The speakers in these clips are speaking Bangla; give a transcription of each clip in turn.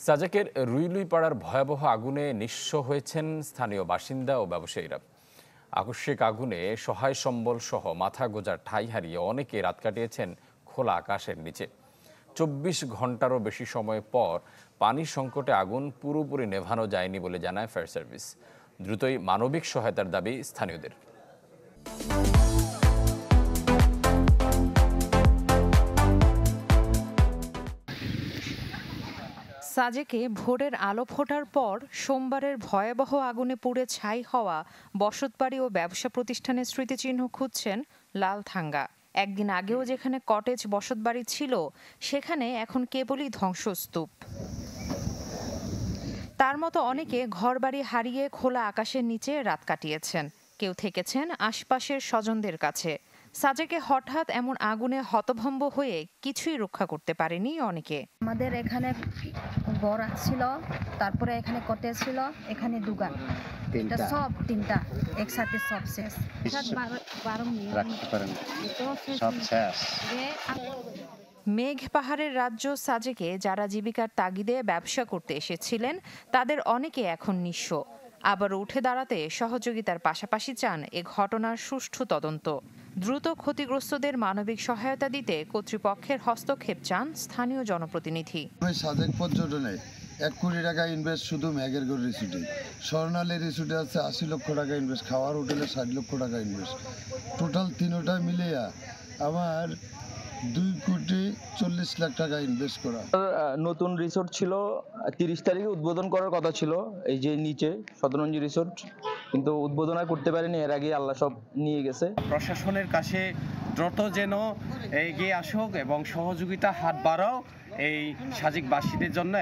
সাজেকের রুইলুইপাড়ার ভয়াবহ আগুনে নিঃস্ব হয়েছেন স্থানীয় বাসিন্দা ও ব্যবসায়ীরা। আকস্মিক আগুনে সহায় সম্বল সহ মাথা গোঁজার ঠাঁই হারিয়ে অনেকে রাত কাটিয়েছেন খোলা আকাশের নিচে। ২৪ ঘন্টারও বেশি সময় পর পানির সংকটে আগুন পুরোপুরি নেভানো যায়নি বলে জানায় ফায়ার সার্ভিস। দ্রুতই মানবিক সহায়তার দাবি স্থানীয়দের। সাজেকে ভোরের আলো ফোটার পর সোমবারের ভয়াবহ আগুনে পুড়ে ছাই হওয়া বসতবাড়ি ও ব্যবসা প্রতিষ্ঠানের স্মৃতিচিহ্ন খুঁজছেন লালথাঙ্গা। একদিন আগেও যেখানে কটেজ বসতবাড়ি ছিল সেখানে এখন কেবলই ধ্বংসস্তূপ। তার মতো অনেকে ঘরবাড়ি হারিয়ে খোলা আকাশের নিচে রাত কাটিয়েছেন। কেউ থেকেছেন আশপাশের স্বজনদের কাছে। সাজেকে হঠাৎ এমন আগুনে হতভম্ব হয়ে কিছুই রক্ষা করতে পারেনি অনেকে। আমাদের এখানে ঘর ছিল, তারপরে এখানে কটেজ ছিল, এখানে দোকান, এটা সব তিনটা একসাথে সব শেষ। মেঘ পাহাড়ের রাজ্য সাজেকে যারা জীবিকার তাগিদে ব্যবসা করতে এসেছিলেন তাদের অনেকে এখন নিঃস্ব। আবার উঠে দাঁড়াতে সহযোগিতার পাশাপাশি চান এ ঘটনার সুষ্ঠু তদন্ত। দ্রুত ক্ষতিগ্রস্তদের মানবিক সহায়তা দিতে কর্তৃপক্ষের হস্তক্ষেপ চান স্থানীয় জনপ্রতিনিধি। সাজেক পর্যটনে 1 কোটি টাকা ইনভেস্ট শুধু মেঘেরগড় রিসোর্টে। স্বর্ণালী রিসোর্টে আছে 80 লক্ষ টাকা ইনভেস্ট, খাওয়ার হোটেলে 60 লক্ষ টাকা ইনভেস্ট। টোটাল তিনোটা মিলিয়ে আমার 2,40,00,000 টাকা ইনভেস্ট করা। নতুন রিসোর্ট ছিল, 30 তারিখে উদ্বোধন করার কথা ছিল, এই যে নিচে শতরঞ্জি রিসোর্ট, কিন্তু উদ্বোধন আর করতে পারিনি। এর আগে আল্লাহ সব নিয়ে গেছে। প্রশাসনের কাছে দ্রুত যেন এগিয়ে আসুক এবং সহযোগিতা হাত বাড়াও এই সাজেকবাসীদের জন্য।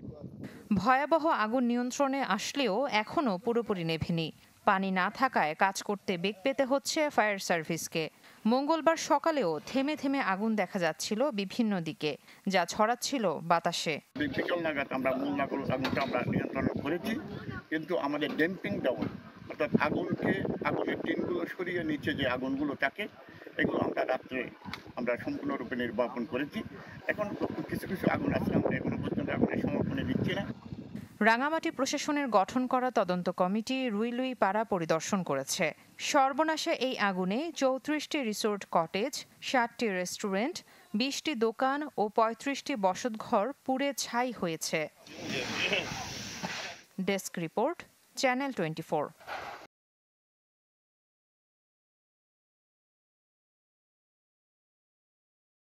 ভয়াবহ আগুন নিয়ন্ত্রণে আসলেও এখনও পুরোপুরি নেভেনি। পানি না থাকায় কাজ করতে বেগ পেতে হচ্ছে ফায়ার সার্ভিসকে। মঙ্গলবার সকালেও থেমে থেমে আগুন দেখা যাচ্ছিল বিভিন্ন দিকে, যা ছড়াচ্ছিল বাতাসে। বিকেল নাগাদ আমরা মূল আগুনটা আমরা নিয়ন্ত্রণ করেছি, কিন্তু আমাদের ড্যাম্পিং ডাউন অর্থাৎ আগুনের টিনগুলো সরিয়ে নিচে যে আগুনগুলো থাকে এগুলো আমরা রাত্রে আমরা সম্পূর্ণরূপে নির্বাপন করেছি। এখন কিছু কিছু আগুন আছে, আমরা এখনো পর্যন্ত আগুনের সমর্পণে দিচ্ছি না। রাঙামাটি প্রশাসনের গঠন করা তদন্ত কমিটি রুইলুইপাড়া পরিদর্শন করেছে। সর্বনাশা এই আগুনে 34টি রিসোর্ট কটেজ, 60টি রেস্টুরেন্ট, 20টি দোকান ও 35টি বসতঘর পুড়ে ছাই হয়েছে। Desk report, channel 24।